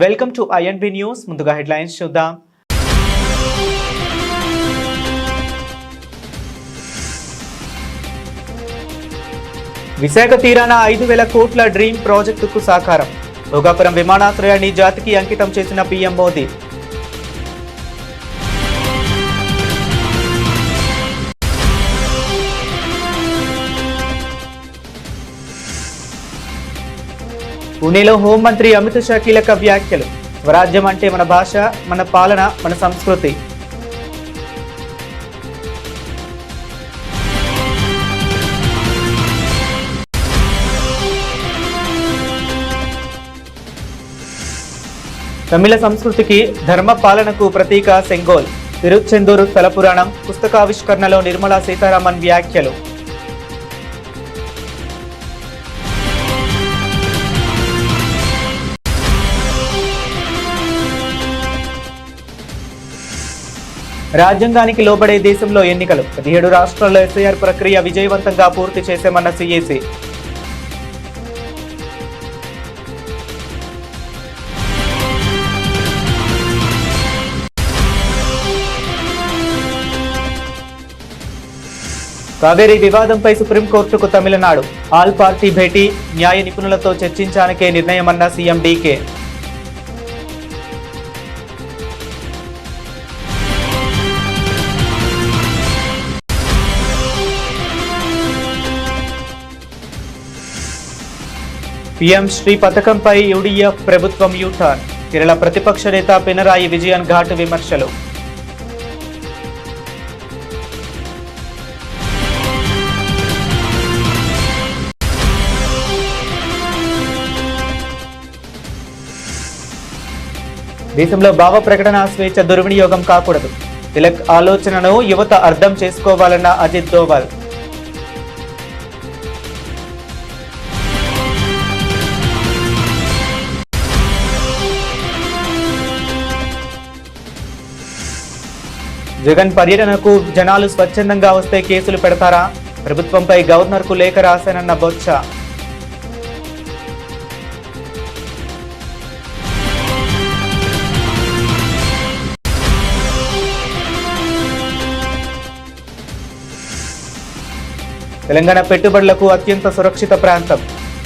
Welcome to INB news. ముందుగా headlines చూద్దాం. విశాఖ తీరాన 5,000 కోట్ల డ్రీమ్ ప్రాజెక్టుకు సాకారం. భోగాపురం విమానాశ్రయాన్ని జాతికి అంకితం చేసిన పీఎం మోదీ. పూణేలో హోంమంత్రి అమిత్ షా కీలక వ్యాఖ్యలు. స్వరాజ్యం అంటే మన భాష, మన పాలన, మన సంస్కృతి. తమిళ సంస్కృతికి, ధర్మ పాలనకు ప్రతీక సెంగోల్. తిరుచెందూరు స్థల పురాణం పుస్తకావిష్కరణలో నిర్మలా సీతారామన్ వ్యాఖ్యలు. రాజ్యాంగానికి లోబడే దేశంలో ఎన్నికలు. 17 రాష్ట్రాల్లో ఎస్ఐఆర్ ప్రక్రియ విజయవంతంగా పూర్తి చేశామన్న సిఎసి. కావేరీ వివాదంపై సుప్రీంకోర్టుకు తమిళనాడు. ఆల్ పార్టీ భేటీ, న్యాయ నిపుణులతో చర్చించానికే నిర్ణయమన్న సీఎం డీకే. పీఎం శ్రీ పథకంపై యూడీఎఫ్ ప్రభుత్వం యూటర్న్. కేరళ ప్రతిపక్ష నేత పినరాయి విజయన్ ఘాటు విమర్శలు. దేశంలో భావ ప్రకటన స్వేచ్ఛ దుర్వినియోగం కాకూడదు. తిలక్ ఆలోచనను యువత అర్థం చేసుకోవాలన్న అజిత్ దోవల్. జగన్ పర్యటనకు జనాలు స్వచ్ఛందంగా వస్తే కేసులు పెడతారా? ప్రభుత్వంపై గవర్నర్కు లేఖ రాశానన్న బొత్స. తెలంగాణ పెట్టుబడులకు అత్యంత సురక్షిత ప్రాంతం.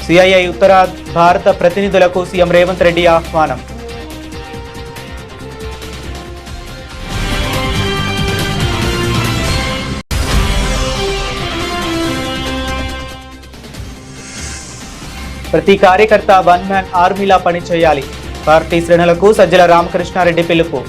సిఐఐ ఉత్తర భారత ప్రతినిధులకు సీఎం రేవంత్ రెడ్డి ఆహ్వానం. ప్రతి కార్యకర్త వన్ మ్యాన్ ఆర్మీలా పనిచేయాలి. పార్టీ శ్రేణులకు సజ్జల రామకృష్ణారెడ్డి పిలుపు.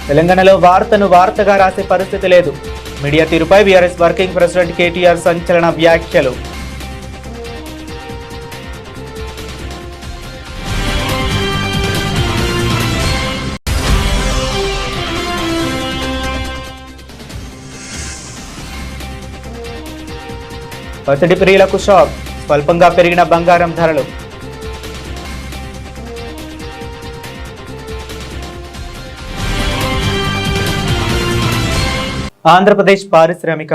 తెలంగాణలో వార్తను వార్తగా రాసే పరిస్థితి లేదు. మీడియా తీరుపై బీఆర్ఎస్ వర్కింగ్ ప్రెసిడెంట్ కేటీఆర్ సంచలన వ్యాఖ్యలు. పసిడి ప్రియులకు షాక్. స్వల్పంగా పెరిగిన బంగారం ధరలు. ఆంధ్రప్రదేశ్ పారిశ్రామిక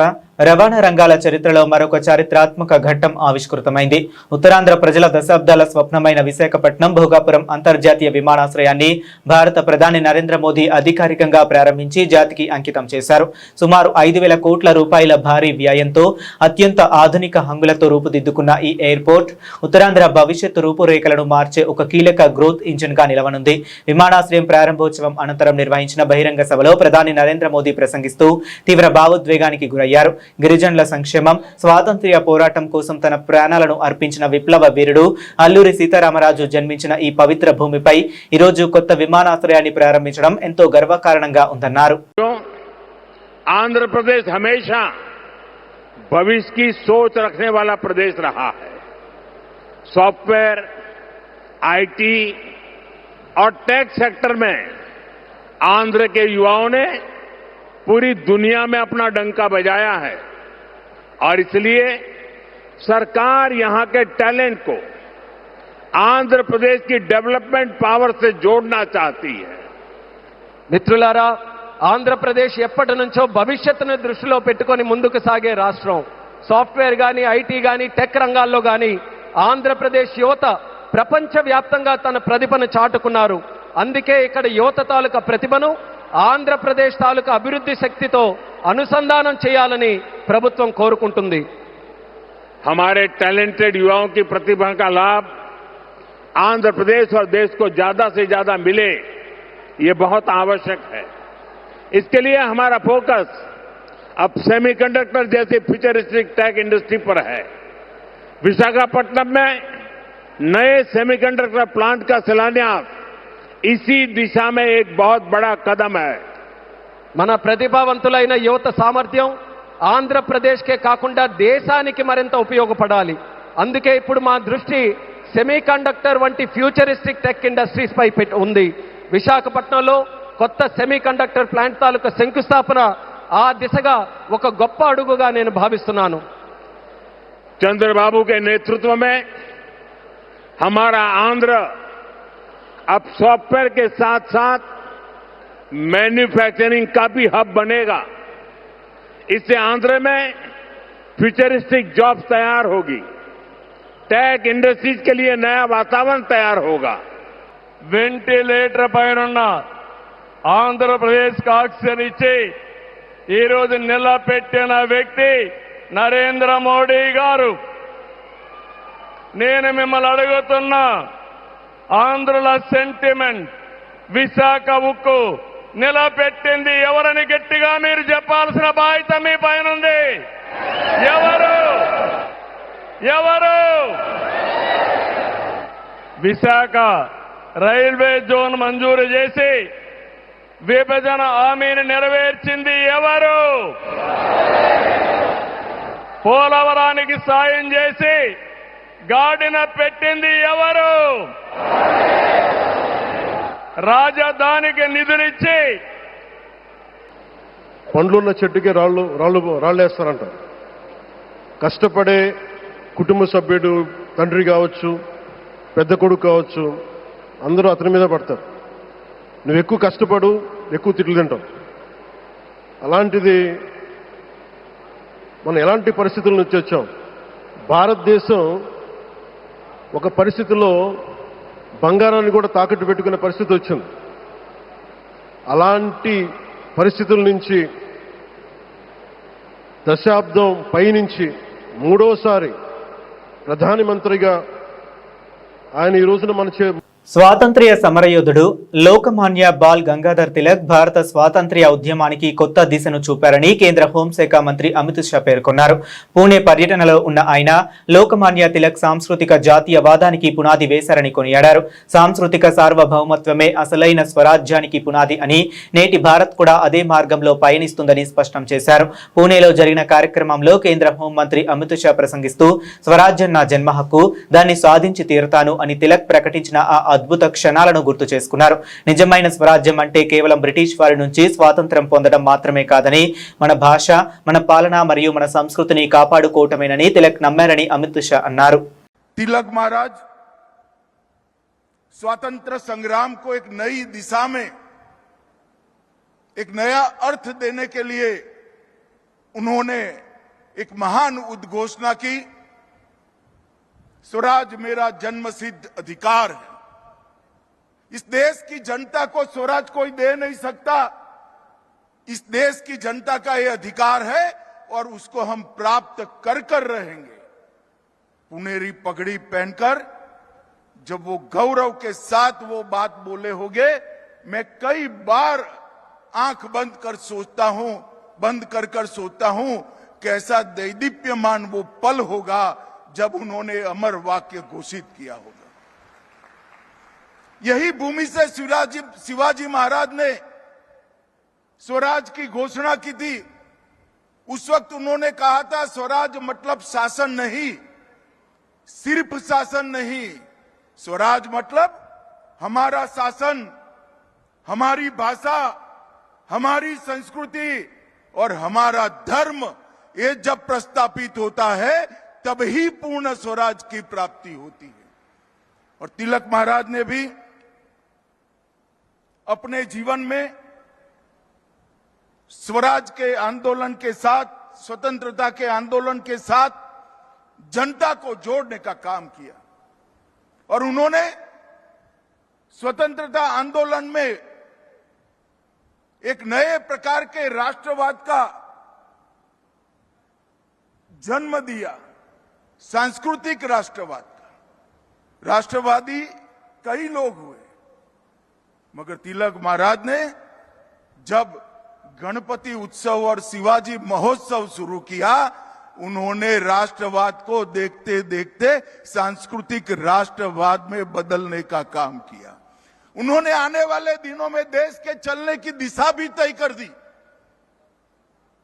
రవాణా రంగాల చరిత్రలో మరొక చారిత్రాత్మక ఘట్టం ఆవిష్కృతమైంది. ఉత్తరాంధ్ర ప్రజల దశాబ్దాల స్వప్నమైన విశాఖపట్నం భోగాపురం అంతర్జాతీయ విమానాశ్రయాన్ని భారత ప్రధాని నరేంద్ర మోదీ అధికారికంగా ప్రారంభించి జాతికి అంకితం చేశారు. సుమారు 5,000 కోట్ల రూపాయల భారీ వ్యయంతో అత్యంత ఆధునిక హంగులతో రూపుదిద్దుకున్న ఈ ఎయిర్పోర్ట్ ఉత్తరాంధ్ర భవిష్యత్తు రూపురేఖలను మార్చే ఒక కీలక గ్రోత్ ఇంజిన్ గా నిలవనుంది. విమానాశ్రయం ప్రారంభోత్సవం అనంతరం నిర్వహించిన బహిరంగ సభలో ప్రధాని నరేంద్ర మోదీ ప్రసంగిస్తూ తీవ్ర భావోద్వేగానికి గురయ్యారు. గిరిజనుల సంక్షేమం, స్వాతంత్ర్య పోరాటం కోసం తన ప్రాణాలను అర్పించిన విప్లవ వీరుడు అల్లూరి సీతారామరాజు జన్మించిన ఈ పవిత్ర భూమిపై ఈ రోజు కొత్త విమానాశ్రయాన్ని ప్రారంభించడం ఎంతో గర్వకారణంగా ఉందన్నారు. ఆంధ్రప్రదేశ్ हमेशा भविष्य की सोच रखने वाला प्रदेश रहा है. सॉफ्टवेयर, आईटी और टेक सेक्टर में आंध्र के युवाओं ने पूरी दुनिया में अपना डंका बजाया है और इसलिए सरकार यहां के टैलेंट को आंध्र प्रदेश की डेवलपमेंट पावर से जोड़ना चाहती है. మిత్రులారా, ఆంధ్రప్రదేశ్ ఎప్పటి నుంచో భవిష్యత్తును దృష్టిలో పెట్టుకొని ముందుకు సాగే రాష్ట్రం. సాఫ్ట్వేర్ కానీ, ఐటీ కానీ, టెక్ రంగాల్లో కానీ ఆంధ్రప్రదేశ్ యువత ప్రపంచవ్యాప్తంగా తన ప్రతిభను చాటుకున్నారు. అందుకే ఇక్కడ యువత తాలూకా ప్రతిభను ఆంధ్రప్రదేశ్ తాలూకా అభివృద్ధి శక్తితో అనుసంధానం చేయాలని ప్రభుత్వం కోరుకుంటుంది. हमारे टैलेंटेड युवाओं की प्रतिभा का लाभ आंध्र प्रदेश और देश को ज्यादा से ज्यादा मिले, ये बहुत आवश्यक है. इसके लिए हमारा फोकस अब सेमीकंडक्टर जैसे फ्यूचरिस्टिक टेक इंडस्ट्री पर है. विशाखापट्टनम में नए सेमीकंडक्टर प्लांट का शिलान्यास इसी दिशा में एक बहुत बड़ा कदम है. మన ప్రతిభావంతులైన యువత సామర్థ్యం ఆంధ్రప్రదేశ్కే కాకుండా దేశానికి మరింత ఉపయోగపడాలి. అందుకే ఇప్పుడు మా దృష్టి సెమీకండక్టర్ వంటి ఫ్యూచరిస్టిక్ టెక్ ఇండస్ట్రీస్ పై ఉంది. విశాఖపట్నంలో కొత్త సెమీకండక్టర్ ప్లాంట్ తాలూకా శంకుస్థాపన ఆ దిశగా ఒక గొప్ప అడుగుగా నేను భావిస్తున్నాను. चंद्रबाबू के नेतृत्व में हमारा आंध्र अब सॉफ्टवेयर के साथ साथ मैन्युफैक्चरिंग का भी हब बनेगा. इससे आंध्र में फ्यूचरिस्टिक जॉब्स तैयार होगी, टेक इंडस्ट्रीज के लिए नया वातावरण तैयार होगा. వెంటిలేటర్ పైన ఆంధ్రప్రదేశ్ కాక్సనిచ్చి ఈరోజు నిలబెట్టిన వ్యక్తి నరేంద్ర మోడీ గారు. నేను మిమ్మల్ని అడుగుతున్నా, ఆంధ్రుల సెంటిమెంట్ విశాఖ ఉక్కు నిలబెట్టింది ఎవరని గట్టిగా మీరు చెప్పాల్సిన బాధ్యత మీ పైన ఉంది. ఎవరు ఎవరు విశాఖ రైల్వే జోన్ మంజూరు చేసి విభజన హామీని నెరవేర్చింది ఎవరు? పోలవరానికి సాయం చేసి గాడిన పెట్టింది ఎవరు? రాజధానికి నిధులిచ్చి పండ్లున్న చెట్టుకి రాళ్ళేస్తారంట. కష్టపడే కుటుంబ సభ్యుడు, తండ్రి కావచ్చు, పెద్ద కొడుకు కావచ్చు, అందరూ అతని మీద పడతారు. నువ్వు ఎక్కువ కష్టపడు, ఎక్కువ తిట్లు తింటావు. అలాంటిది మనం ఎలాంటి పరిస్థితుల నుంచి వచ్చాం? భారతదేశం ఒక పరిస్థితిలో బంగారాన్ని కూడా తాకట్టు పెట్టుకునే పరిస్థితి వచ్చింది. అలాంటి పరిస్థితుల నుంచి దశాబ్దం పైనుంచి మూడోసారి ప్రధానమంత్రిగా ఆయన ఈ రోజున మన స్వాతంత్ర్య సమరయోధుడు లోకమాన్య బాల్ గంగాధర్ తిలక్ భారత స్వాతంత్ర్య ఉద్యమానికి కొత్త దిశను చూపారని కేంద్ర హోంశాఖ మంత్రి అమిత్ షా పేర్కొన్నారు. పూణే పర్యటనలో ఉన్న ఆయన లోకమాన్య తిలక్ సాంస్కృతిక జాతీయవాదానికి పునాది వేశారని కొనియాడారు. సాంస్కృతిక సార్వభౌమత్వమే అసలైన స్వరాజ్యానికి పునాది అని, నేటి భారత్ కూడా అదే మార్గంలో పయనిస్తుందని స్పష్టం చేశారు. పూణేలో జరిగిన కార్యక్రమంలో కేంద్ర హోంమంత్రి అమిత్ షా ప్రసంగిస్తూ స్వరాజ్యం నా జన్మ హక్కు, దాన్ని సాధించి తీరుతాను అని తిలక్ ప్రకటించిన ఆ అద్భుత క్షణాలను గుర్తు చేసుకున్నారు. నిజమైన స్వరాజ్యం అంటే కేవలం బ్రిటిష్ వారి నుంచి స్వాతంత్ర్యం పొందడం మాత్రమే కాదని, మన భాష, మన పాలన మరియు మన సంస్కృతిని కాపాడుకోవటమేనని తిలక్ నమ్మారని అమిత్ షా అన్నారు. तिलक महाराज स्वतंत्र संग्राम को एक नई दिशा में एक नया अर्थ देने के लिए उन्होंने एक महान उद्घोषणा की, स्वराज मेरा जन्मसिद्ध अधिकार है. इस देश की जनता को स्वराज कोई दे नहीं सकता. इस देश की जनता का यह अधिकार है और उसको हम प्राप्त कर रहेंगे. पुनेरी पगड़ी पहनकर जब वो गौरव के साथ वो बात बोले होंगे, मैं कई बार आंख बंद कर सोचता हूं कैसा दैदीप्यमान वो पल होगा जब उन्होंने अमर वाक्य घोषित किया होगा. यही भूमि से शिवाजी महाराज ने स्वराज की घोषणा की थी. उस वक्त उन्होंने कहा था स्वराज मतलब शासन नहीं, सिर्फ शासन नहीं, स्वराज मतलब हमारा शासन, हमारी भाषा, हमारी संस्कृति और हमारा धर्म, ये जब प्रस्तापित होता है तब ही पूर्ण स्वराज की प्राप्ति होती है. और तिलक महाराज ने भी अपने जीवन में स्वराज के आंदोलन के साथ, स्वतंत्रता के आंदोलन के साथ जनता को जोड़ने का काम किया और उन्होंने स्वतंत्रता आंदोलन में एक नए प्रकार के राष्ट्रवाद का जन्म दिया, सांस्कृतिक राष्ट्रवाद का। राष्ट्रवादी कई लोग हुए, मगर तिलक महाराज ने जब गणपति उत्सव और शिवाजी महोत्सव शुरू किया, उन्होंने राष्ट्रवाद को देखते देखते सांस्कृतिक राष्ट्रवाद में बदलने का काम किया। उन्होंने आने वाले दिनों में देश के चलने की दिशा भी तय कर दी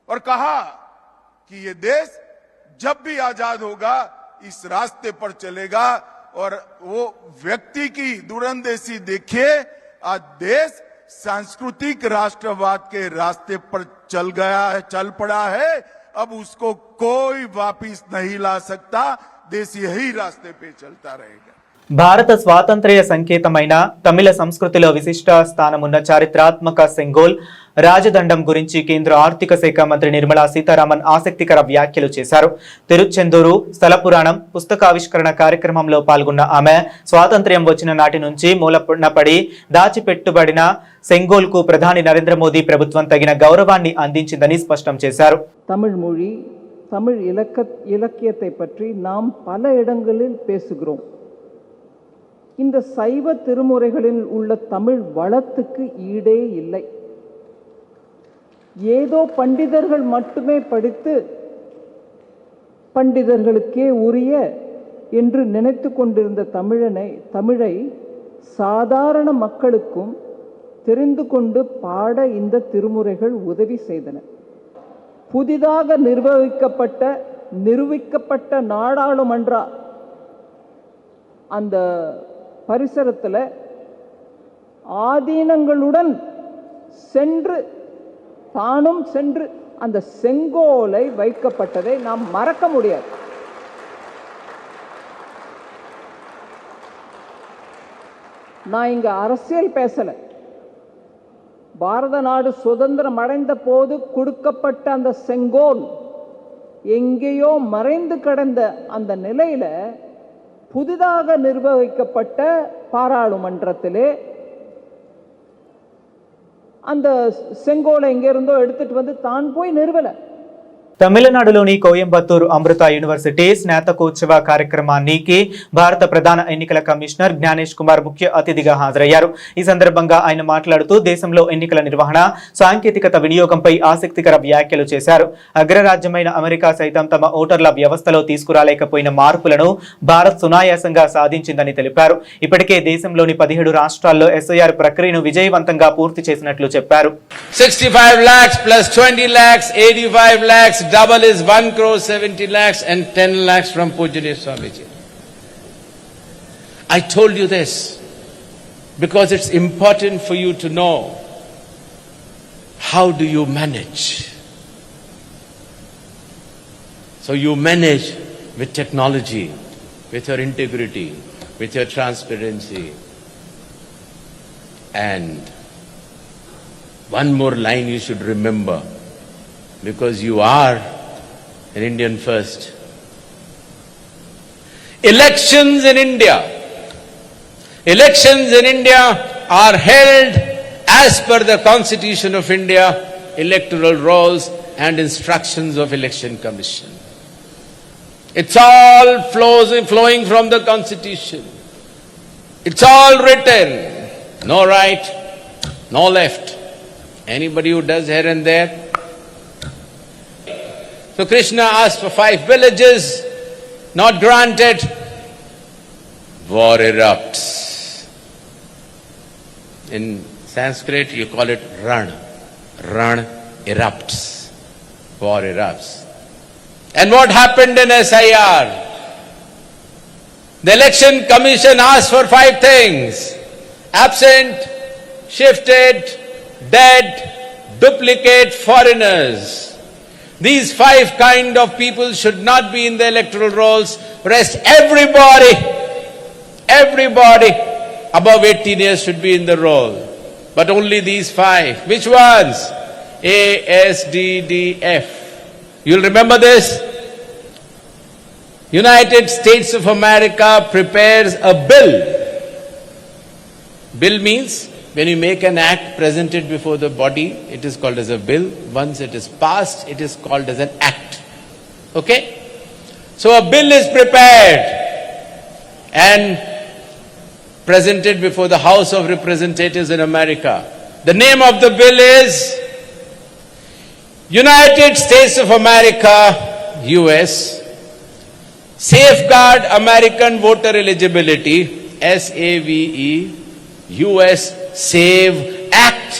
और कहा कि ये देश जब भी आजाद होगा इस रास्ते पर चलेगा। और वो व्यक्ति की दूरंदेशी देखिए, आज देश सांस्कृतिक राष्ट्रवाद के रास्ते पर चल गया है, चल पड़ा है। अब उसको कोई वापिस नहीं ला सकता। देश यही रास्ते पे चलता रहेगा। భారత స్వాతంత్ర్య సంకేతమైన తమిళ సంస్కృతిలో విశిష్ట స్థానమున్న చారిత్రాత్మక సెంగోల్ రాజదండం గురించి కేంద్ర ఆర్థిక శాఖ మంత్రి నిర్మలా సీతారామన్ ఆసక్తికర వ్యాఖ్యలు చేశారు. తిరుచెందూరు స్థల పురాణం పుస్తకావిష్కరణ కార్యక్రమంలో పాల్గొన్న ఆమె స్వాతంత్ర్యం వచ్చిన నాటి నుంచి మూలపడి దాచిపెట్టుబడిన సెంగోల్కు ప్రధాని నరేంద్ర మోదీ ప్రభుత్వం తగిన గౌరవాన్ని అందించిందని స్పష్టం చేశారు. தமிழ் மொழி, தமிழ் இலக்கியத்தை பற்றி நாம் பல இடங்களில் பேசுகிறோம். இந்த சைவ திருமுறைகளில் உள்ள தமிழ் வளத்துக்கு ஈடே இல்லை. ஏதோ பண்டிதர்கள் மட்டுமே படித்து பண்டிதர்களுக்கே உரிய என்று நினைத்து கொண்டிருந்த தமிழை சாதாரண மக்களுக்கும் தெரிந்து கொண்டு பாட இந்த திருமுறைகள் உதவி செய்தன. புதிதாக நிறுவிக்கப்பட்ட நாடாளுமன்ற அந்த பரிசரத்தில் ஆதீனங்களுடன் தானும் சென்று அந்த செங்கோலை வைக்கப்பட்டதை நாம் மறக்க முடியாது. நான் இங்க அரசியல் பேசல. பாரத நாடு சுதந்திரம் அடைந்த போது கொடுக்கப்பட்ட அந்த செங்கோல் எங்கேயோ மறைந்து கிடந்த அந்த நிலையில புதிதாக நிர்வகிக்கப்பட்ட பாராளுமன்றத்திலே அந்த செங்கோலை எங்கிருந்தோ எடுத்துட்டு வந்து தான் போய் நிறுவல. తమిళనాడులోని కోయంబత్తూరు అమృత యూనివర్సిటీ స్నాతకోత్సవ కార్యక్రమానికి భారత ప్రధాన ఎన్నికల కమిషనర్ జ్ఞానేష్ కుమార్ ముఖ్య అతిథిగా హాజరయ్యారు. ఈ సందర్భంగా ఆయన మాట్లాడుతూ దేశంలో ఎన్నికల నిర్వహణ, సాంకేతికత వినియోగంపై ఆసక్తికర వ్యాఖ్యలు చేశారు. అగ్రరాజ్యమైన అమెరికా సైతం తమ ఓటర్ల వ్యవస్థలో తీసుకురాలేకపోయిన మార్పులను భారత్ సునాయాసంగా సాధించిందని తెలిపారు. ఇప్పటికే దేశంలోని 17 రాష్ట్రాల్లో ఎస్ఐఆర్ ప్రక్రియను విజయవంతంగా పూర్తి చేసినట్లు చెప్పారు. 65 lakhs plus 20 lakhs, 85 lakhs. Double is 1 crore 70 lakhs and 10 lakhs from Pujaniya Swamiji. I told you this because it's important for you to know how do you manage. So you manage with technology, with your integrity, with your transparency. And one more line you should remember, because you are an Indian first. Elections in India are held as per the Constitution of India, electoral rolls and instructions of Election Commission. It's all flowing from the Constitution. It's all written. No right, no left. Anybody who does here and there. So Krishna asked for 5 villages, not granted. War erupts. In Sanskrit you call it Ran. Ran erupts. War erupts. And what happened in SIR? The Election Commission asked for 5 things: absent, shifted, dead, duplicate, foreigners. These 5 kind of people should not be in the electoral rolls. Rest everybody above 18 years should be in the roll. But only these 5. Which ones? ASDDF. You'll remember this? United States of America prepares a bill. Bill means when you make an act, present it before the body, it is called as a bill. Once it is passed, it is called as an act. Okay? So a bill is prepared and presented before the House of Representatives in America. The name of the bill is United States of America, US, Safeguard American Voter Eligibility, SAVE, US SAVE Act.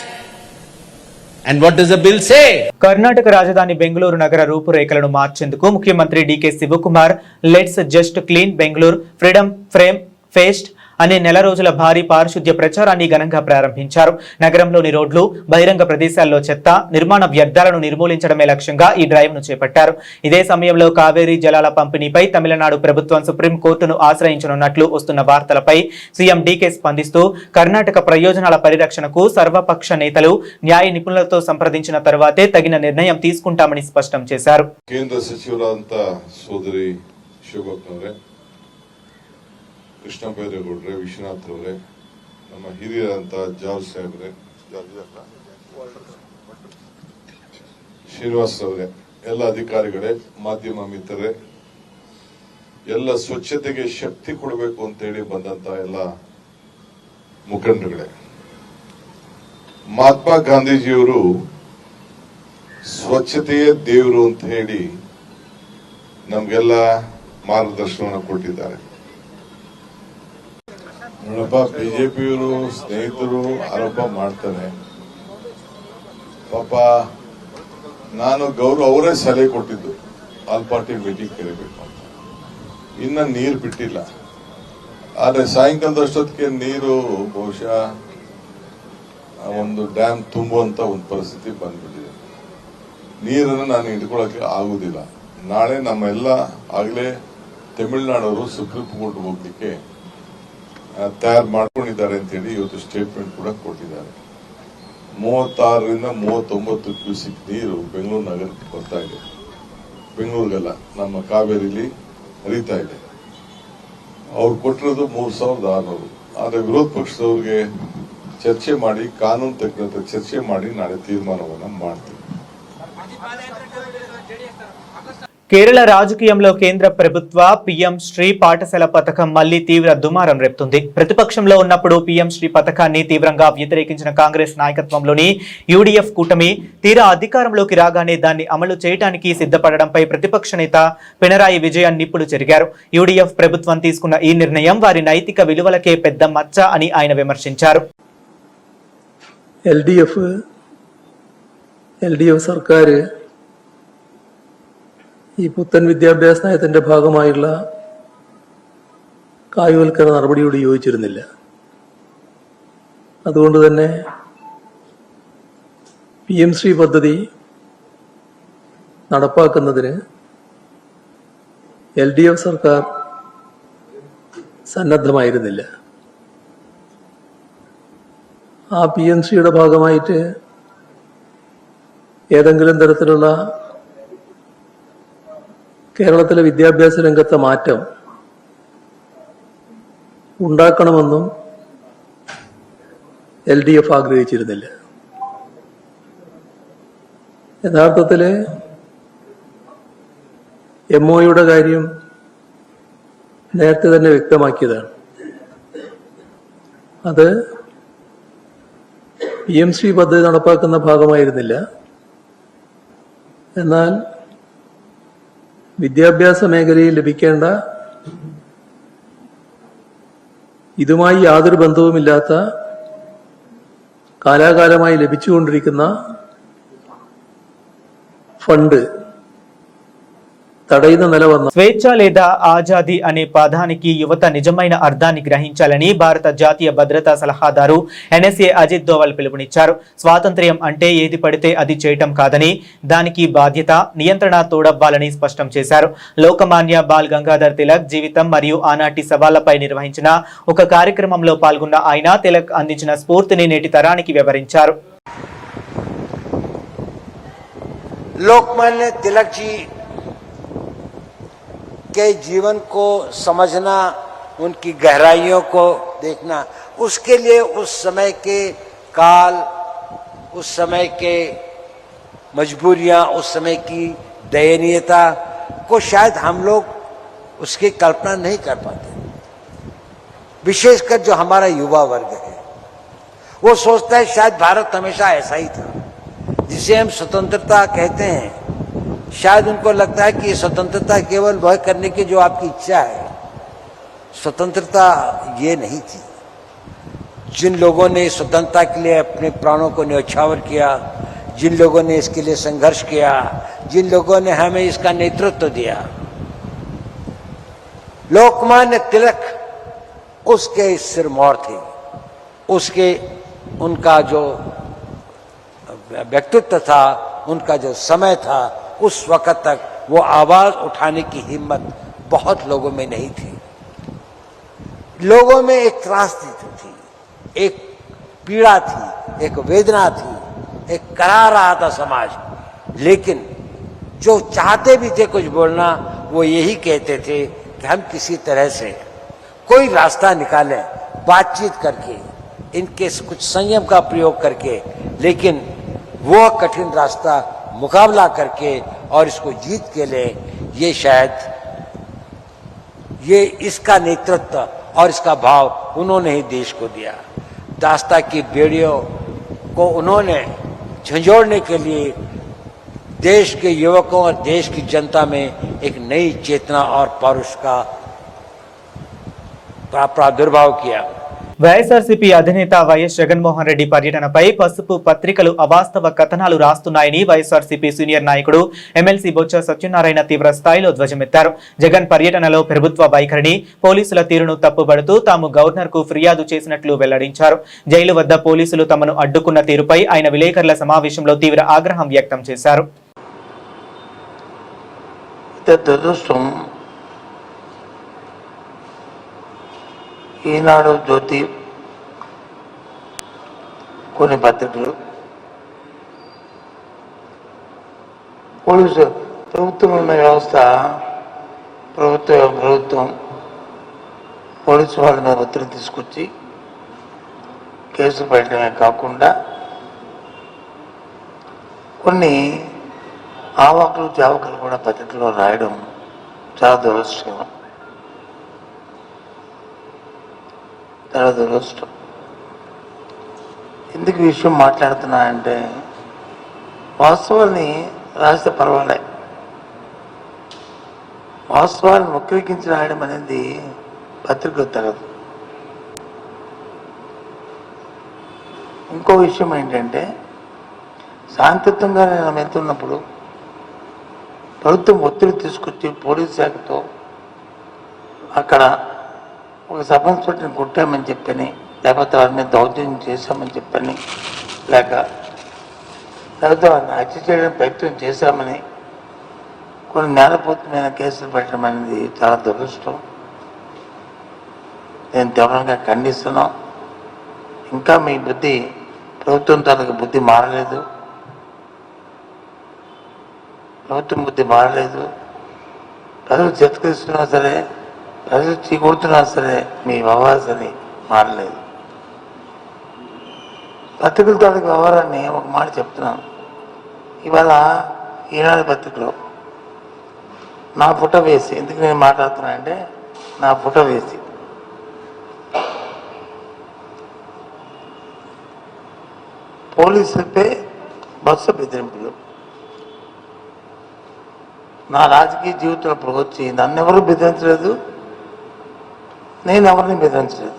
And what does the bill say? Karnataka రాజధాని బెంగళూరు నగర రూపురేఖలను మార్చేందుకు ముఖ్యమంత్రి DK Shivakumar let's just clean Bengaluru freedom frame fest అనే నెల రోజుల భారీ పారిశుద్ధ్య ప్రచారాన్ని ఘనంగా ప్రారంభించారు. నగరంలోని రోడ్లు, బహిరంగ ప్రదేశాల్లో చెత్త, నిర్మాణ వ్యర్థాలను నిర్మూలించడమే లక్ష్యంగా ఈ డ్రైవ్ ను చేపట్టారు. ఇదే సమయంలో కావేరీ జలాల పంపిణీపై తమిళనాడు ప్రభుత్వం సుప్రీంకోర్టును ఆశ్రయించనున్నట్లు వస్తున్న వార్తలపై సీఎం డీకే స్పందిస్తూ కర్ణాటక ప్రయోజనాల పరిరక్షణకు సర్వపక్ష నేతలు, న్యాయ నిపుణులతో సంప్రదించిన తర్వాతే తగిన నిర్ణయం తీసుకుంటామని స్పష్టం చేశారు. ಕೇಂದ್ರ ಸಚಿವರಾದಂತ ಸೋದರಿ ಶಿವಭಕ್ತನವರೇ, ಕೃಷ್ಣ ಬೈರೇಗೌಡ್ರೆ, ವಿಶ್ವನಾಥ್ ಅವರೇ, ನಮ್ಮ ಹಿರಿಯರಂತ ಜಾರ್ಜ್ ಸಾಹೇಬ್ರೆ, ಶ್ರೀನಿವಾಸ್ ಅವರೇ, ಎಲ್ಲ ಅಧಿಕಾರಿಗಳೇ, ಮಾಧ್ಯಮ ಮಿತ್ರರೇ, ಎಲ್ಲ ಸ್ವಚ್ಛತೆಗೆ ಶಕ್ತಿ ಕೊಡಬೇಕು ಅಂತೇಳಿ ಬಂದಂತ ಎಲ್ಲ ಮುಖಂಡರುಗಳೇ, ಮಹಾತ್ಮ ಗಾಂಧೀಜಿಯವರು ಸ್ವಚ್ಛತೆಯೇ ದೇವರು ಅಂತ ಹೇಳಿ ನಮ್ಗೆಲ್ಲ ಮಾರ್ಗದರ್ಶನವನ್ನು ಕೊಟ್ಟಿದ್ದಾರೆ. ನೋಡಪ್ಪ, ಬಿಜೆಪಿಯವರು ಸ್ನೇಹಿತರು ಆರೋಪ ಮಾಡ್ತಾರೆ. ಪಾಪ ನಾನು ಅವರೇ ಸಲಹೆ ಕೊಟ್ಟಿದ್ದು ಆಲ್ ಪಾರ್ಟಿ ಮೀಟಿಂಗ್ ಕರಿಬೇಕು ಅಂತ. ಇನ್ನ ನೀರು ಬಿಟ್ಟಿಲ್ಲ. ಆದ್ರೆ ಸಾಯಂಕಾಲದಷ್ಟೊತ್ತಿಗೆ ನೀರು ಬಹುಶಃ ಒಂದು ಡ್ಯಾಮ್ ತುಂಬುವಂತ ಒಂದು ಪರಿಸ್ಥಿತಿ ಬಂದ್ಬಿಟ್ಟಿದೆ. ನೀರನ್ನು ನಾನು ಹಿಡ್ಕೊಳಕ್ಕೆ ಆಗುದಿಲ್ಲ. ನಾಳೆ ನಮ್ಮೆಲ್ಲ ಆಗ್ಲೇ ತಮಿಳುನಾಡವರು ಸುಪ್ರೀಂ ಕೋರ್ಟ್ ಹೋಗ್ಲಿಕ್ಕೆ ತಯಾರು ಮಾಡ್ಕೊಂಡಿದ್ದಾರೆ ಅಂತ ಹೇಳಿ ಇವತ್ತು ಸ್ಟೇಟ್ಮೆಂಟ್ ಕೂಡ ಕೊಟ್ಟಿದ್ದಾರೆ. 36ರಿಂದ 39 ಕ್ಯೂಸಿಕ್ ನೀರು ಬೆಂಗಳೂರು ನಗರಕ್ಕೆ ಬರ್ತಾ ಇದೆ. ಬೆಂಗಳೂರಿಗೆಲ್ಲ ನಮ್ಮ ಕಾವೇರಿಲಿ ಹರಿತಾ ಇದೆ. ಅವ್ರು ಕೊಟ್ಟಿರೋದು 3600. ಆದ್ರೆ ವಿರೋಧ ಪಕ್ಷದವ್ರಿಗೆ ಚರ್ಚೆ ಮಾಡಿ, ಕಾನೂನು ತಜ್ಞರ ಚರ್ಚೆ ಮಾಡಿ ನಾಳೆ ತೀರ್ಮಾನವನ್ನ ಮಾಡ್ತೀವಿ. కేరళ రాజకీయంలో కేంద్ర ప్రభుత్వ పీఎం శ్రీ పాఠశాల పథకం మళ్లీ తీవ్ర దుమారం రేపుతుంది. ప్రతిపక్షంలో ఉన్నప్పుడు పీఎం శ్రీ పథకాన్ని తీవ్రంగా వ్యతిరేకించిన కాంగ్రెస్ నాయకత్వంలోని యూడీఎఫ్ కూటమి తీరా అధికారంలోకి రాగానే దాన్ని అమలు చేయడానికి సిద్ధపడడంపై ప్రతిపక్ష నేత పినరాయి విజయన్ నిప్పులు చెరిగారు. యూడీఎఫ్ ప్రభుత్వం తీసుకున్న ఈ నిర్ణయం వారి నైతిక విలువలకే పెద్ద మచ్చ అని ఆయన విమర్శించారు. എൽഡിഎഫ് സർക്കാർ ഈ പുത്തൻ വിദ്യാഭ്യാസ നയത്തിന്റെ ഭാഗമായുള്ള കായികവൽക്കരണ നടപടിയോട് യോജിച്ചിരുന്നില്ല. അതുകൊണ്ട് തന്നെ PM ശ്രീ പദ്ധതി നടപ്പാക്കുന്നതിന് LDF സർക്കാർ സന്നദ്ധമായിരുന്നില്ല. ആ PM ശ്രീയുടെ ഭാഗമായിട്ട് ഏതെങ്കിലും തരത്തിലുള്ള കേരളത്തിലെ വിദ്യാഭ്യാസ രംഗത്തെ മാറ്റം ഉണ്ടാക്കണമെന്നും LDF ആഗ്രഹിച്ചിരുന്നില്ല. യഥാർത്ഥത്തില് MOയുടെ കാര്യം നേരത്തെ തന്നെ വ്യക്തമാക്കിയതാണ്. അത് PM ശ്രീ പദ്ധതി നടപ്പാക്കുന്ന ഭാഗമായിരുന്നില്ല. എന്നാൽ വിദ്യാഭ്യാസ മേഖലയിൽ ലഭിക്കേണ്ട ഇതുമായി യാതൊരു ബന്ധവുമില്ലാത്ത കാലാകാലമായി ലഭിച്ചുകൊണ്ടിരിക്കുന്ന ఫండ్ తడైన నెల వన్న స్వేచ్ఛ లేదా ఆజాదీ అనే పదానికి యువత నిజమైన అర్థాన్ని గ్రహించాలని భారత జాతీయ భద్రతా సలహాదారు NSA అజిత్ దోవల్ పిలుపునిచ్చారు. స్వాతంత్ర్యం అంటే ఏది పడితే అది చేయటం కాదని, దానికి బాధ్యత, నియంత్రణ తోడవ్వాలని స్పష్టం చేశారు. లోకమాన్య బాల్ గంగాధర్ తిలక్ జీవితం మరియు ఆనాటి సవాళ్లపై నిర్వహించిన ఒక కార్యక్రమంలో పాల్గొన్న ఆయన తిలక్ అందించిన స్ఫూర్తిని నేటి తరానికి వివరించారు. लोकमान्य तिलक जी के जीवन को समझना, उनकी गहराइयों को देखना, उसके लिए उस समय के काल, उस समय के मजबूरियां, उस समय की दयनीयता को शायद हम लोग उसकी कल्पना नहीं कर पाते। विशेषकर जो हमारा युवा वर्ग है वो सोचता है शायद भारत हमेशा ऐसा ही था, जिसे हम स्वतंत्रता कहते हैं। शायद उनको लगता है कि स्वतंत्रता केवल वह करने की जो आपकी इच्छा है, स्वतंत्रता ये नहीं थी। जिन लोगों ने स्वतंत्रता के लिए अपने प्राणों को न्यौछावर किया, जिन लोगों ने इसके लिए संघर्ष किया, जिन लोगों ने हमें इसका नेतृत्व दिया, लोकमान्य तिलक उसके सिरमौर थे। उसके उनका जो व्यक्तित्व था, उनका जो समय था, उस वक्त तक वो आवाज उठाने की हिम्मत बहुत लोगों में नहीं थी। लोगों में एक त्रासदी थी, एक पीड़ा थी, एक वेदना थी, एक करा रहा था समाज। लेकिन जो चाहते भी थे कुछ बोलना, वो यही कहते थे कि हम किसी तरह से कोई रास्ता निकालें, बातचीत करके, इनके कुछ संयम का प्रयोग करके, लेकिन वो कठिन रास्ता मुकाबला करके और इसको जीत के ले। ये शायद ये इसका नेतृत्व और इसका भाव उन्होंने ही देश को दिया। दास्ता की बेड़ियों को उन्होंने झंझोड़ने के लिए देश के युवकों और देश की जनता में एक नई चेतना और पौरुष का प्रादुर्भाव किया। వైఎస్ఆర్సీపీ అధినేత వైఎస్ జగన్మోహన్ రెడ్డి పర్యటనపై పసుపు పత్రికలు అవాస్తవ కథనాలు రాస్తున్నాయని వైఎస్ఆర్సీపీ సీనియర్ నాయకుడు ఎమ్మెల్సీ బొత్స సత్యనారాయణ తీవ్ర స్థాయిలో ధ్వజమెత్తారు. జగన్ పర్యటనలో ప్రభుత్వ వైఖరిని, పోలీసుల తీరును తప్పుబడుతూ తాము గవర్నర్ కు ఫిర్యాదు చేసినట్లు వెల్లడించారు. జైలు వద్ద పోలీసులు తమను అడ్డుకున్న తీరుపై ఆయన విలేకరుల సమావేశంలో తీవ్ర ఆగ్రహం వ్యక్తం చేశారు. ఈనాడు, జ్యోతి, కొన్ని పత్రికలు పోలీసు ప్రభుత్వం ఉన్న వ్యవస్థ, ప్రభుత్వం పోలీసు వాళ్ళ మీద ఒత్తిడి తీసుకొచ్చి కేసులు పెట్టడమే కాకుండా కొన్ని ఆవాకులు జావకులు కూడా పత్రికలో రాయడం చాలా దురదృష్టకరం. చాలా దురదృష్టం. ఎందుకు ఈ విషయం మాట్లాడుతున్నా అంటే, వాస్తవాన్ని రాస్తే పర్వాలే, వాస్తవాన్ని వక్రీకరించి రాయడం అనేది పత్రికలు తగదు. ఇంకో విషయం ఏంటంటే, శాంతియుతంగా నేను వెళ్తున్నప్పుడు ప్రభుత్వం ఒత్తిడి తీసుకొచ్చి పోలీస్ శాఖతో అక్కడ ఒక సబ్ ఇన్స్పెక్టర్ని కొట్టామని చెప్పని, లేకపోతే వారి మీద దౌర్జన్యం చేశామని చెప్పని, లేకపోతే వారిని హత్య చేయడానికి ప్రయత్నం చేశామని కొన్ని నేరపూరితమైన కేసులు పెట్టడం అనేది చాలా దురదృష్టం. నేను తీవ్రంగా ఖండిస్తున్నాం. ఇంకా మీ బుద్ధి, ప్రభుత్వం తాలూకు బుద్ధి మారలేదు, ప్రభుత్వం బుద్ధి మారలేదు. ప్రజలు చిత్కరిస్తున్నా సరే, ప్రజలు చీకొడుతున్నా సరే, మీ వ్యవహారాన్ని మారలేదు. పత్రికల తాలూకు వ్యవహారాన్ని ఒక మాట చెప్తున్నాను. ఇవాళ ఈనాడు పత్రికలో నా ఫోటో వేసి, ఎందుకు నేను మాట్లాడుతున్నా అంటే, నా ఫోటో వేసి పోలీసులపై బస్సు బెదిరింపులు. నా రాజకీయ జీవితంలో వచ్చి నన్ను ఎవరు బెదిరించలేదు, నేను ఎవరిని బెదిరించలేదు.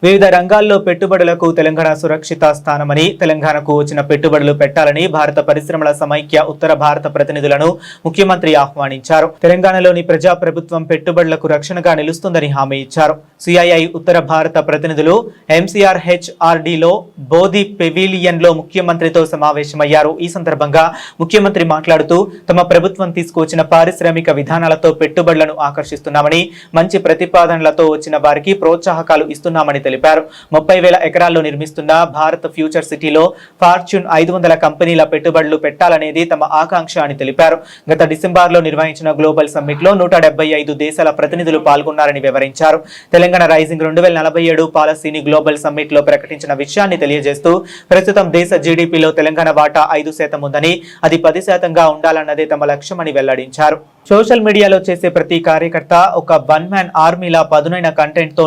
వివిధ రంగాల్లో పెట్టుబడులకు తెలంగాణ సురక్షిత స్థానమని, తెలంగాణకు వచ్చిన పెట్టుబడులు పెట్టాలని భారత పరిశ్రమల సమైక్య ఉత్తర భారత ప్రతినిధులను ముఖ్యమంత్రి ఆహ్వానించారు. తెలంగాణలోని ప్రజాప్రభుత్వం పెట్టుబడులకు రక్షణగా నిలుస్తుందని హామీ ఇచ్చారు. సిఐఐ ఉత్తర భారత ప్రతినిధులు MCRHRDలో బోధి పెవిలియన్ లో ముఖ్యమంత్రితో సమావేశమయ్యారు. ఈ సందర్భంగా ముఖ్యమంత్రి మాట్లాడుతూ, తమ ప్రభుత్వం తీసుకువచ్చిన పారిశ్రామిక విధానాలతో పెట్టుబడులను ఆకర్షిస్తున్నామని, మంచి ప్రతిపాదనలతో వచ్చిన వారికి ప్రోత్సాహకాలు ఇస్తున్నామని తెలిపారు. 30,000 ఎకరాల్లో నిర్మిస్తున్న భారత్ ఫ్యూచర్ సిటీలో ఫార్చ్యూన్ 500 కంపెనీల పెట్టుబడులు పెట్టాలనేది తమ ఆకాంక్ష అని తెలిపారు. గత డిసెంబర్లో నిర్వహించిన గ్లోబల్ సమ్మిట్ లో 175 దేశాల ప్రతినిధులు పాల్గొన్నారని వివరించారు. తెలంగాణ రైజింగ్ 2047 పాలసీని గ్లోబల్ సమ్మిట్ లో ప్రకటించిన విషయాన్ని తెలియజేస్తూ ప్రస్తుతం దేశ జీడీపీలో తెలంగాణ వాటా 5% ఉందని, అది 10%గా ఉండాలన్నదే తమ లక్ష్యమని వెల్లడించారు. సోషల్ మీడియాలో చేసే ప్రతి కార్యకర్త ఒక వన్ మ్యాన్ ఆర్మీలా పదునైన కంటెంట్ తో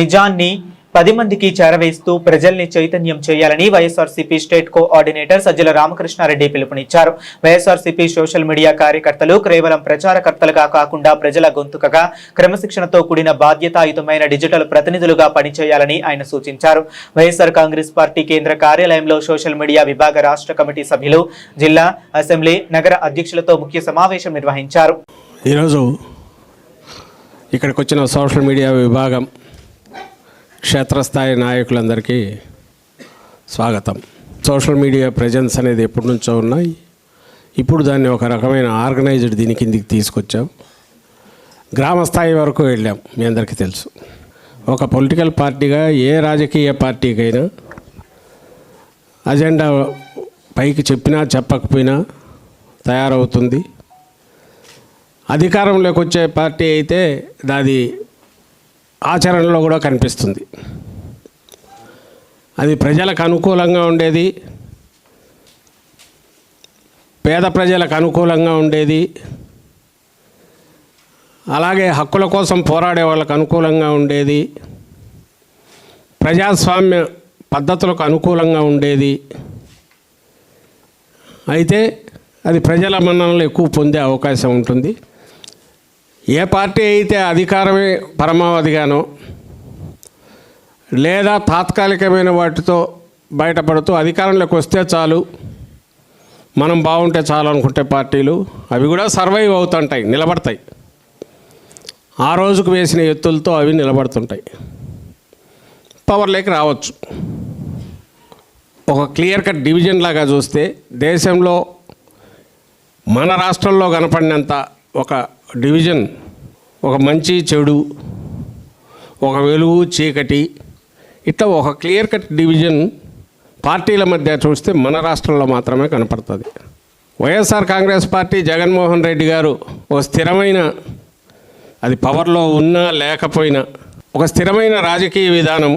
నిజాన్ని 10 మందికి చేరవేస్తూ ప్రజల్ని చైతన్యం చేయాలని వైఎస్ఆర్సీపీ స్టేట్ కోఆర్డినేటర్ సజ్జల రామకృష్ణారెడ్డి పిలుపునిచ్చారు. వైఎస్ఆర్సీపీ సోషల్ మీడియా కార్యకర్తలు కేవలం ప్రచారకర్తలుగా కాకుండా ప్రజల గొంతుకగా క్రమశిక్షణతో కూడిన బాధ్యతాయుతమైన డిజిటల్ ప్రతినిధులుగా పనిచేయాలని ఆయన సూచించారు. వైఎస్ఆర్ కాంగ్రెస్ పార్టీ కేంద్ర కార్యాలయంలో సోషల్ మీడియా విభాగ రాష్ట్ర కమిటీ సభ్యులు, జిల్లా, అసెంబ్లీ, నగర అధ్యక్షులతో ముఖ్య సమావేశం నిర్వహించారు. ఈరోజు ఇక్కడికి వచ్చిన సోషల్ మీడియా విభాగం క్షేత్రస్థాయి నాయకులందరికీ స్వాగతం. సోషల్ మీడియా ప్రెజెన్స్ అనేది ఎప్పటి నుంచో ఉన్నాయి. ఇప్పుడు దాన్ని ఒక రకమైన ఆర్గనైజ్డ్ దీని కిందికి తీసుకొచ్చాం. గ్రామ స్థాయి వరకు వెళ్ళాం. మీ అందరికీ తెలుసు, ఒక పొలిటికల్ పార్టీగా ఏ రాజకీయ పార్టీకైనా అజెండా పైకి చెప్పినా చెప్పకపోయినా తయారవుతుంది. అధికారంలోకి వచ్చే పార్టీ అయితే దాది ఆచరణలో కూడా కనిపిస్తుంది. అది ప్రజలకు అనుకూలంగా ఉండేది, పేద ప్రజలకు అనుకూలంగా ఉండేది, అలాగే హక్కుల కోసం పోరాడే వాళ్ళకు అనుకూలంగా ఉండేది, ప్రజాస్వామ్య పద్ధతులకు అనుకూలంగా ఉండేది. అయితే అది ప్రజల మన్ననలు ఎక్కువ పొందే అవకాశం ఉంటుంది. ఏ పార్టీ అయితే అధికారమే పరమావధిగానో లేదా తాత్కాలికమైన వాటితో బయటపడుతూ అధికారంలోకి వస్తే చాలు, మనం బాగుంటే చాలు అనుకుంటే పార్టీలు అవి కూడా సర్వైవ్ అవుతుంటాయి, నిలబడతాయి. ఆ రోజుకు వేసిన ఎత్తులతో అవి నిలబడుతుంటాయి, పవర్లోకి రావచ్చు. ఒక క్లియర్ కట్ డివిజన్ లాగా చూస్తే దేశంలో మన రాష్ట్రంలో కనపడినంత ఒక డివిజన్, ఒక మంచి చెడు, ఒక వెలుగు చీకటి, ఇట్లా ఒక క్లియర్ కట్ డివిజన్ పార్టీల మధ్య చూస్తే మన రాష్ట్రంలో మాత్రమే కనపడుతుంది. వైఎస్ఆర్ కాంగ్రెస్ పార్టీ, జగన్మోహన్ రెడ్డి గారు ఒక స్థిరమైన, అది పవర్లో ఉన్నా లేకపోయినా ఒక స్థిరమైన రాజకీయ విధానం.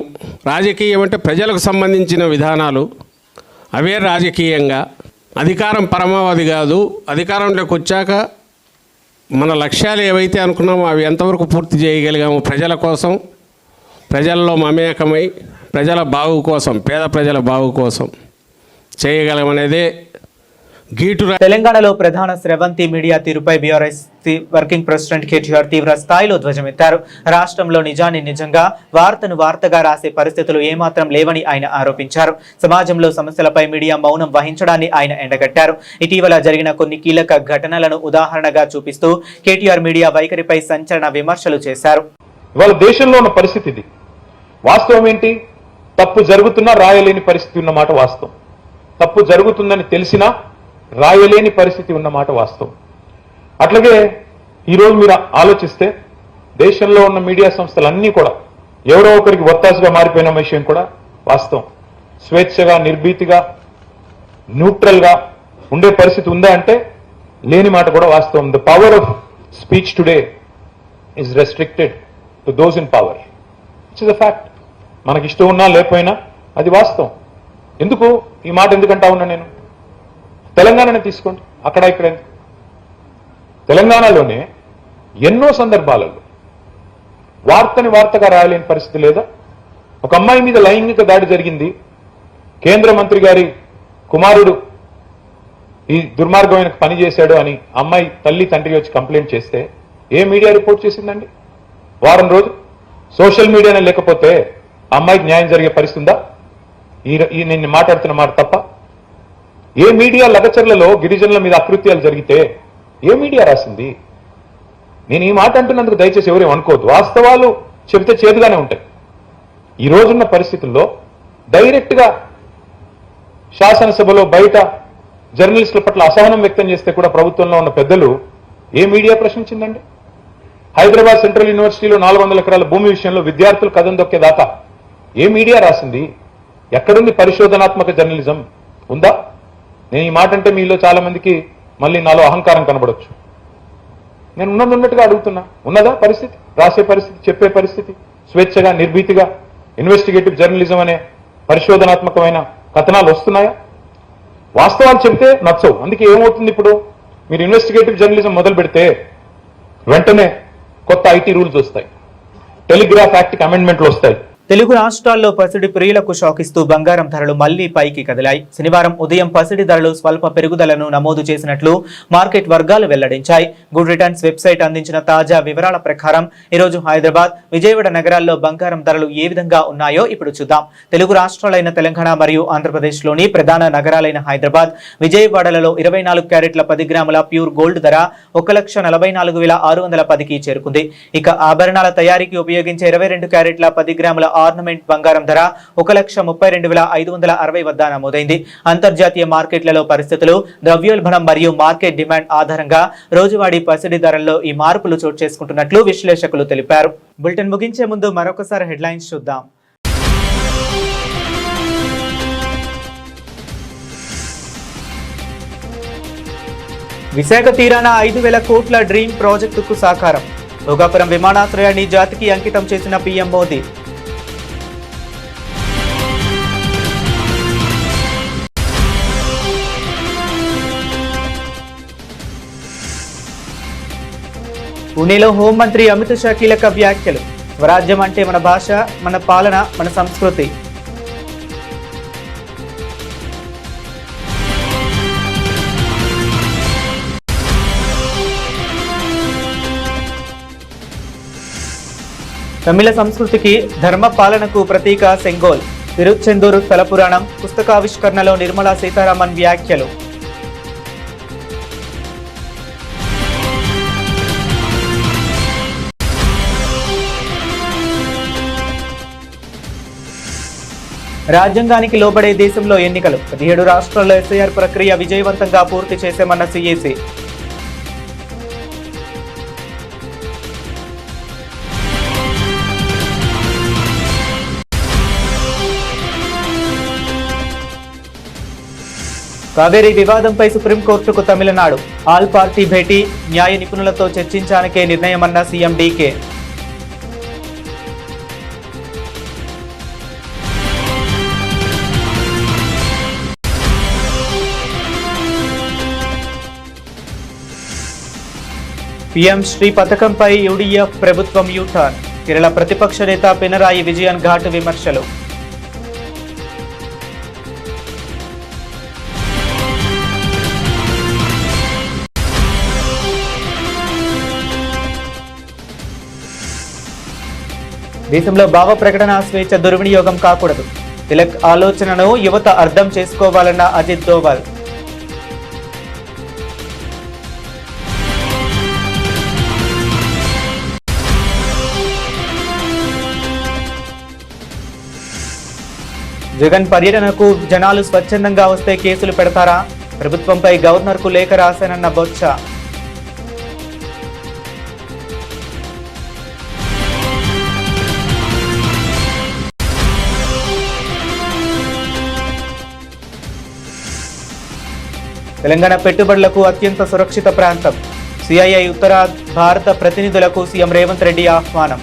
రాజకీయం అంటే ప్రజలకు సంబంధించిన విధానాలు, అవే రాజకీయంగా. అధికారం పరమావధి కాదు. అధికారంలోకి వచ్చాక మన లక్ష్యాలు ఏవైతే అనుకున్నామో అవి ఎంతవరకు పూర్తి చేయగలిగాము, ప్రజల కోసం, ప్రజల్లో మమేకమై ప్రజల బాగు కోసం, పేద ప్రజల బాగు కోసం చేయగలమనేదే గీటు. తెలంగాణలో ప్రధాన స్రవంతి మీడియా తీరుపై బీఆర్ఎస్ వర్కింగ్ ప్రెసిడెంట్ కేటీఆర్ తీవ్ర స్థాయిలో ధ్వజమెత్తారు. రాష్ట్రంలో నిజాన్ని నిజంగా, వార్తను వార్తగా రాసే పరిస్థితులు ఏమాత్రం లేవని ఆయన ఆరోపించారు. సమాజంలో సమస్యలపై మీడియా మౌనం వహించడాన్ని ఆయన ఎండగట్టారు. ఇటీవల జరిగిన కొన్ని కీలక ఘటనలను ఉదాహరణగా చూపిస్తూ కేటీఆర్ మీడియా వైఖరిపై సంచలన విమర్శలు చేశారు. ఇవాళ దేశంలో ఉన్న పరిస్థితి ఇది. వాస్తవం ఏంటి? తప్పు జరుగుతున్నా రాయలేని పరిస్థితి ఉన్నమాట వాస్తవం. తప్పు జరుగుతుందని తెలిసినా రాయలేని పరిస్థితి ఉన్నమాట వాస్తవం. అట్లాగే ఈరోజు మీరు ఆలోచిస్తే దేశంలో ఉన్న మీడియా సంస్థలన్నీ కూడా ఎవరో ఒకరికి ఒత్తాసుగా మారిపోయిన విషయం కూడా వాస్తవం. స్వేచ్ఛగా, నిర్భీతిగా, న్యూట్రల్గా ఉండే పరిస్థితి ఉందా అంటే లేని మాట కూడా వాస్తవం. The power of speech today is restricted to those in power. It's is a fact. మనకి ఇష్టం ఉన్నా లేకపోయినా అది వాస్తవం. ఎందుకు ఈ మాట ఎందుకంటా ఉన్నా నేను? తెలంగాణని తీసుకోండి, అక్కడ ఇక్కడ తెలంగాణలోనే ఎన్నో సందర్భాలలో వార్తని వార్తగా రాయలేని పరిస్థితి లేదా? ఒక అమ్మాయి మీద లైంగిక దాడి జరిగింది, కేంద్ర మంత్రి గారి కుమారుడు ఈ దుర్మార్గమైన పని చేశాడు అని అమ్మాయి తల్లి తండ్రి వచ్చి కంప్లైంట్ చేస్తే ఏ మీడియా రిపోర్ట్ చేసిందండి? వారం రోజు సోషల్ మీడియానే లేకపోతే అమ్మాయికి న్యాయం జరిగే పరిస్థితి ఉందా? ఈ నేను మాట్లాడుతున్న మాట తప్ప? ఏ మీడియా లగచర్లలో గిరిజనుల మీద అకృత్యాలు జరిగితే ఏ మీడియా రాసింది? నేను ఈ మాట అంటున్నందుకు దయచేసి ఎవరేం అనుకోవద్దు. వాస్తవాలు చెబితే చేదుగానే ఉంటాయి. ఈ రోజున్న పరిస్థితుల్లో డైరెక్ట్ గా శాసనసభలో బయట జర్నలిస్టుల పట్ల అసహనం వ్యక్తం చేస్తే కూడా ప్రభుత్వంలో ఉన్న పెద్దలు ఏ మీడియా ప్రశ్నించిందండి? హైదరాబాద్ సెంట్రల్ యూనివర్సిటీలో 400 ఎకరాల భూమి విషయంలో విద్యార్థులు కథం దొక్కేదాకా ఏ మీడియా రాసింది? ఎక్కడుంది పరిశోధనాత్మక జర్నలిజం? ఉందా? నేను ఈ మాట అంటే మీలో చాలా మందికి మళ్ళీ నాలో అహంకారం కనబడొచ్చు. నేను ఉన్నట్టుగా అడుగుతున్నా, ఉన్నదా పరిస్థితి? రాసే పరిస్థితి, చెప్పే పరిస్థితి, స్వేచ్ఛగా నిర్భీతిగా ఇన్వెస్టిగేటివ్ జర్నలిజం అనే పరిశోధనాత్మకమైన కథనాలు వస్తున్నాయా? వాస్తవాలు చెబితే నచ్చవు. అందుకే ఏమవుతుంది, ఇప్పుడు మీరు ఇన్వెస్టిగేటివ్ జర్నలిజం మొదలు పెడితే వెంటనే కొత్త ఐటీ రూల్స్ వస్తాయి, టెలిగ్రాఫ్ యాక్ట్ అమెండ్మెంట్లు వస్తాయి. తెలుగు రాష్ట్రాల్లో పసిడి ప్రియులకు షాక్ ఇస్తూ బంగారం ధరలు మళ్లీ పైకి కదిలాయి. శనివారం ఉదయం పసిడి ధరలు స్వల్ప పెరుగుదలను నమోదు చేసినట్లు మార్కెట్ వర్గాలు వెల్లడించాయి. గుడ్ రిటర్న్స్ వెబ్సైట్ అందించిన తాజా వివరాల ప్రకారం ఈరోజు హైదరాబాద్, విజయవాడ నగరాల్లో బంగారం ధరలు ఏ విధంగా ఉన్నాయో ఇప్పుడు చూద్దాం. తెలుగు రాష్ట్రాలైన తెలంగాణ మరియు ఆంధ్రప్రదేశ్లోని ప్రధాన నగరాలైన హైదరాబాద్, విజయవాడలలో 24 క్యారెట్ల 10 గ్రాముల ప్యూర్ గోల్డ్ ధర 1,44,610కి చేరుకుంది. ఇక ఆభరణాల తయారీకి ఉపయోగించే 22 క్యారెట్ల 10 గ్రాముల ఆర్నమెంట్ బంగారం ధర 1,32,560 వద్ద నమోదైంది. అంతర్జాతీయ మార్కెట్లలో పరిస్థితులు, ద్రవ్యోల్బణం మరియు మార్కెట్ డిమాండ్ ఆధారంగా రోజువారీ పసిడి ధరల్లో ఈ మార్పులు చోటు చేసుకుంటున్నట్లు విశ్లేషకులు తెలిపారు. బులెటిన్ ముగించే ముందు మరొకసారి హెడ్లైన్స్ చూద్దాం. విశాఖ తీరాన 5,000 కోట్ల డ్రీమ్ ప్రాజెక్టుకు సాకారం. భోగాపురం విమానాశ్రయాన్ని జాతికి అంకితం చేసిన పీఎం మోదీ. పుణేలో హోంమంత్రి అమిత్ షా కీలక వ్యాఖ్యలు. స్వరాజ్యం అంటే మన భాష, మన పాలన, మన సంస్కృతి. తమిళ సంస్కృతికి, ధర్మ పాలనకు ప్రతీక సెంగోల్. తిరుచెందూరు స్థల పురాణం పుస్తకావిష్కరణలో నిర్మలా సీతారామన్ వ్యాఖ్యలు. రాజ్యాంగానికి లోబడే దేశంలో ఎన్నికలు. 17 రాష్ట్రాల్లో ఎస్ఐఆర్ ప్రక్రియ విజయవంతంగా పూర్తి చేశామన్న సిఎసి. కావేరీ వివాదంపై సుప్రీంకోర్టుకు తమిళనాడు. ఆల్ పార్టీ భేటీ, న్యాయ నిపుణులతో చర్చించానికే నిర్ణయమన్న సీఎం డీకే. పీఎం శ్రీ పథకంపై యూడీఎఫ్ ప్రభుత్వం యూటర్న్. కేరళ ప్రతిపక్ష నేత పినరాయి విజయన్ ఘాటు విమర్శలు. దేశంలో భావ ప్రకటన స్వేచ్ఛ దుర్వినియోగం కాకూడదు. తిలక్ ఆలోచనను యువత అర్థం చేసుకోవాలన్న అజిత్ దోవల్. జగన్ పర్యటనకు జనాలు స్వచ్ఛందంగా వస్తే కేసులు పెడతారా? ప్రభుత్వంపై గవర్నర్కు లేఖ రాశానన్న బొత్స. తెలంగాణ పెట్టుబడులకు అత్యంత సురక్షిత ప్రాంతం. సిఐఐ ఉత్తర భారత ప్రతినిధులకు సీఎం రేవంత్ రెడ్డి ఆహ్వానం.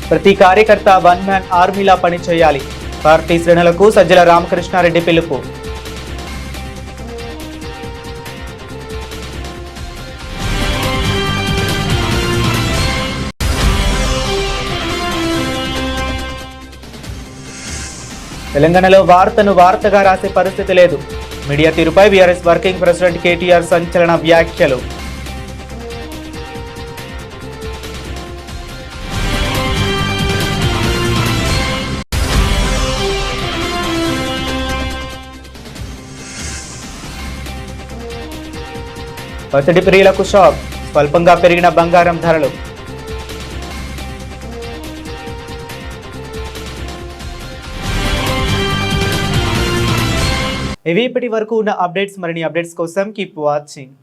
ప్రతి కార్యకర్త వన్ మ్యాన్ ఆర్మీలా పనిచేయాలి. పార్టీ శ్రేణులకు సజ్జల రామకృష్ణారెడ్డి పిలుపు. తెలంగాణలో వార్తను వార్తగా రాసే పరిస్థితి లేదు. మీడియా తీరుపై బీఆర్ఎస్ వర్కింగ్ ప్రెసిడెంట్ కేటీఆర్ సంచలన వ్యాఖ్యలు. పసిడి ప్రియులకు షాక్. స్వల్పంగా పెరిగిన బంగారం ధరలు. ఇవి ఇప్పటి వరకు ఉన్న అప్డేట్స్. మరిన్ని అప్డేట్స్ కోసం కీప్ వాచింగ్.